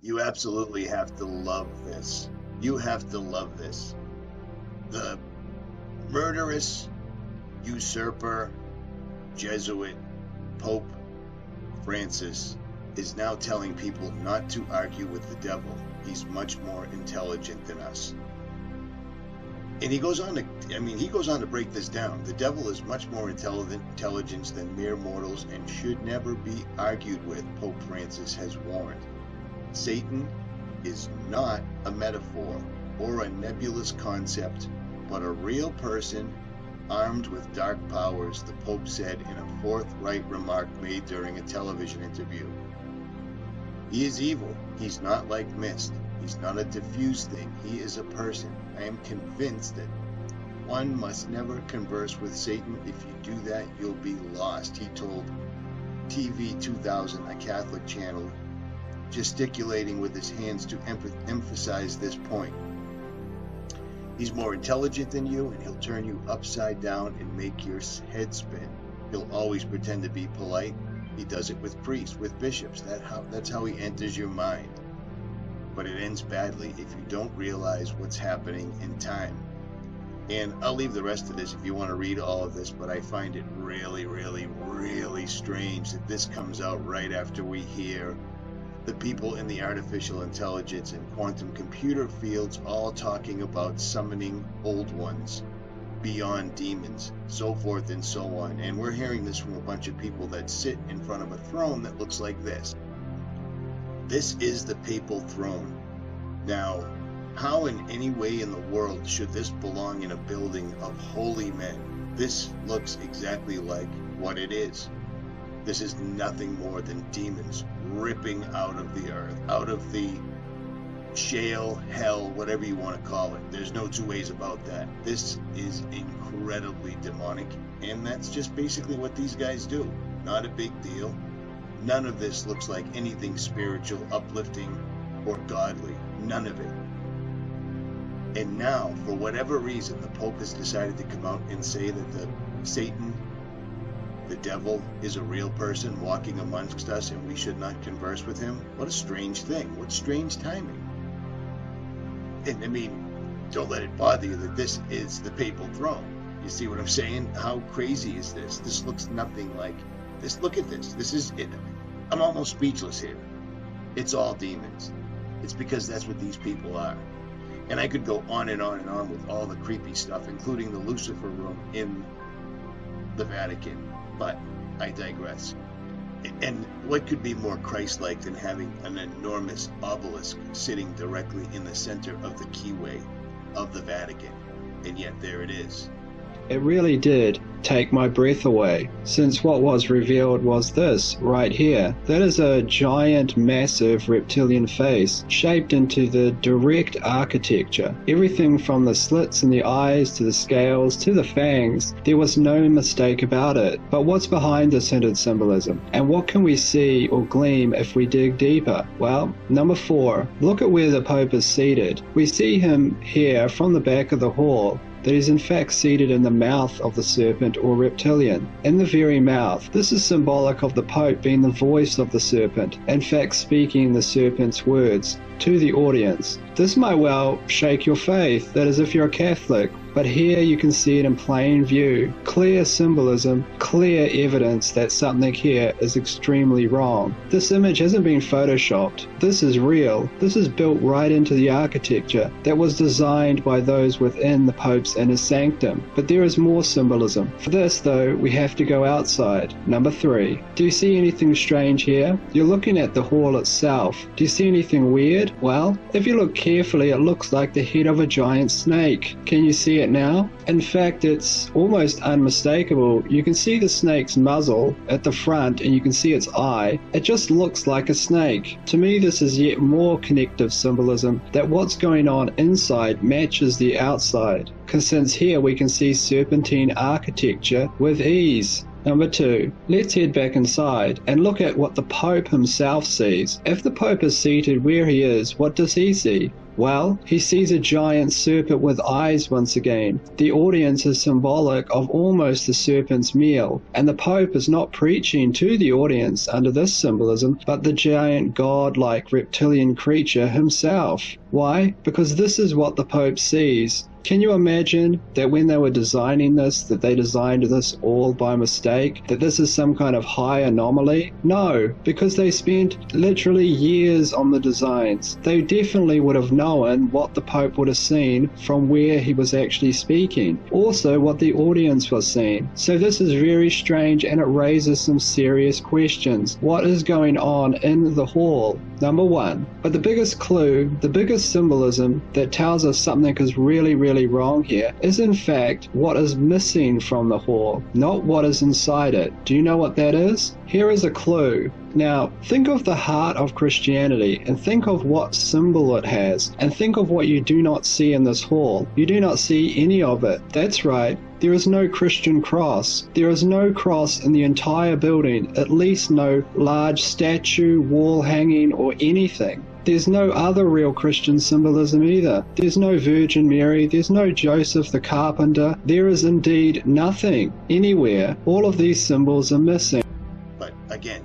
You absolutely have to love this. You have to love this. The murderous usurper, Jesuit, Pope Francis is now telling people not to argue with the devil. He's much more intelligent than us. And he goes on to break this down. The devil is much more intelligent than mere mortals and should never be argued with, Pope Francis has warned. Satan is not a metaphor or a nebulous concept, but a real person armed with dark powers, the Pope said in a forthright remark made during a television interview. He is evil. He's not like mist. He's not a diffuse thing. He is a person. I am convinced that one must never converse with Satan. If you do that, you'll be lost, he told TV 2000, a Catholic channel, gesticulating with his hands to emphasize this point. He's more intelligent than you, and he'll turn you upside down and make your head spin. He'll always pretend to be polite. He does it with priests, with bishops. That's how he enters your mind. But it ends badly if you don't realize what's happening in time. And I'll leave the rest of this if you want to read all of this, but I find it really, really, really strange that this comes out right after we hear the people in the artificial intelligence and quantum computer fields all talking about summoning old ones beyond demons, so forth and so on. And we're hearing this from a bunch of people that sit in front of a throne that looks like this. This is the papal throne. Now, how in any way in the world should this belong in a building of holy men? This looks exactly like what it is. This is nothing more than demons ripping out of the earth, out of the shale, hell, whatever you want to call it. There's no two ways about that. This is incredibly demonic, and that's just basically what these guys do. Not a big deal. None of this looks like anything spiritual, uplifting, or godly. None of it. And now, for whatever reason, the Pope has decided to come out and say that Satan, the devil, is a real person walking amongst us and we should not converse with him. What a strange thing. What strange timing. And I mean, don't let it bother you that this is the papal throne. You see what I'm saying? How crazy is this? This looks nothing like this. Look at this. This is it. I'm almost speechless here. It's all demons. It's because that's what these people are. And I could go on and on and on with all the creepy stuff, including the Lucifer room in the Vatican. But I digress. And what could be more Christ-like than having an enormous obelisk sitting directly in the center of the keyway of the Vatican? And yet there it is. It really did take my breath away, since what was revealed was this right here. That is a giant, massive reptilian face shaped into the direct architecture. Everything from the slits in the eyes to the scales to the fangs, there was no mistake about it. But what's behind this hinted symbolism? And what can we see or glean if we dig deeper? Well, number 4, look at where the Pope is seated. We see him here from the back of the hall, that is in fact seated in the mouth of the serpent or reptilian. In the very mouth. This is symbolic of the Pope being the voice of the serpent, in fact speaking the serpent's words to the audience. This might well shake your faith, that is if you're a Catholic, but here you can see it in plain view. Clear symbolism, clear evidence that something here is extremely wrong. This image hasn't been photoshopped. This is real. This is built right into the architecture that was designed by those within the Pope's inner sanctum. But there is more symbolism. For this though, we have to go outside. Number 3. Do you see anything strange here? You're looking at the hall itself. Do you see anything weird? Well, if you look carefully, it looks like the head of a giant snake. Can you see it now? In fact, it's almost unmistakable. You can see the snake's muzzle at the front and you can see its eye. It just looks like a snake. To me, this is yet more connective symbolism that what's going on inside matches the outside. Because since here we can see serpentine architecture with ease. Number 2, let's head back inside and look at what the Pope himself sees. If the Pope is seated where he is, what does he see? Well, he sees a giant serpent with eyes once again. The audience is symbolic of almost the serpent's meal, and the Pope is not preaching to the audience under this symbolism, but the giant god-like reptilian creature himself. Why? Because this is what the Pope sees. Can you imagine that when they were designing this, that they designed this all by mistake? That this is some kind of high anomaly? No, because they spent literally years on the designs. They definitely would have known what the Pope would have seen from where he was actually speaking. Also, what the audience was seeing. So this is very strange, and it raises some serious questions. What is going on in the hall? Number one. But the biggest clue, the biggest symbolism that tells us something is really wrong here is in fact what is missing from the hall, not what is inside it. Do you know what that is? Here is a clue. Now, think of the heart of Christianity and think of what symbol it has, and think of what you do not see in this hall. You do not see any of it. That's right. There is no Christian cross. There is no cross in the entire building, at least no large statue, wall hanging, or anything. There's no other real Christian symbolism either. There's no Virgin Mary, there's no Joseph the carpenter. There is indeed nothing anywhere. All of these symbols are missing. But again,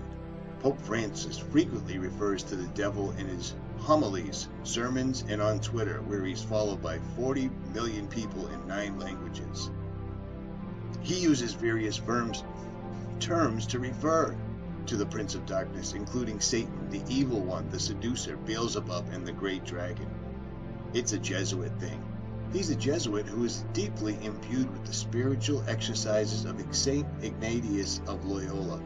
Pope Francis frequently refers to the devil in his homilies, sermons, and on Twitter, where he's followed by 40 million people in 9 languages. He uses various terms to refer to the Prince of Darkness, including Satan, the evil one, the seducer, Beelzebub, and the great dragon. It's a Jesuit thing. He's a Jesuit who is deeply imbued with the spiritual exercises of Saint Ignatius of Loyola,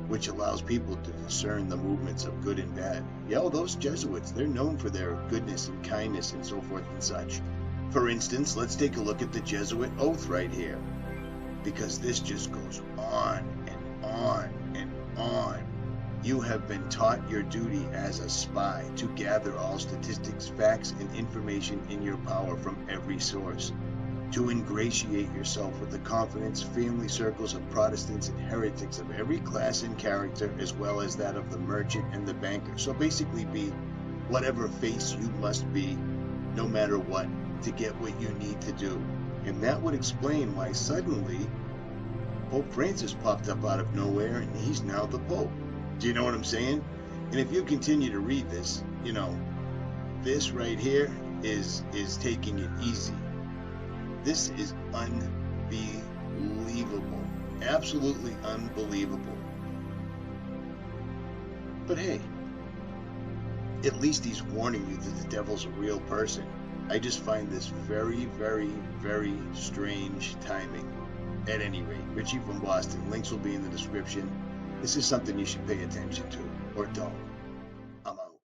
which allows people to discern the movements of good and bad. Yeah, those Jesuits, they're known for their goodness and kindness and so forth and such. For instance, let's take a look at the Jesuit oath right here, because this just goes on and on and on. You have been taught your duty as a spy to gather all statistics, facts, and information in your power from every source, to ingratiate yourself with the confidence family circles of Protestants and heretics of every class and character, as well as that of the merchant and the banker. So basically be whatever face you must be, no matter what, to get what you need to do. And that would explain why suddenly Pope Francis popped up out of nowhere and he's now the Pope. Do you know what I'm saying? And if you continue to read this, you know, this right here is taking it easy. This is unbelievable. Absolutely unbelievable. But hey, at least he's warning you that the devil's a real person. I just find this very, very, very strange timing. At any rate, Richie from Boston. Links will be in the description. This is something you should pay attention to, or don't.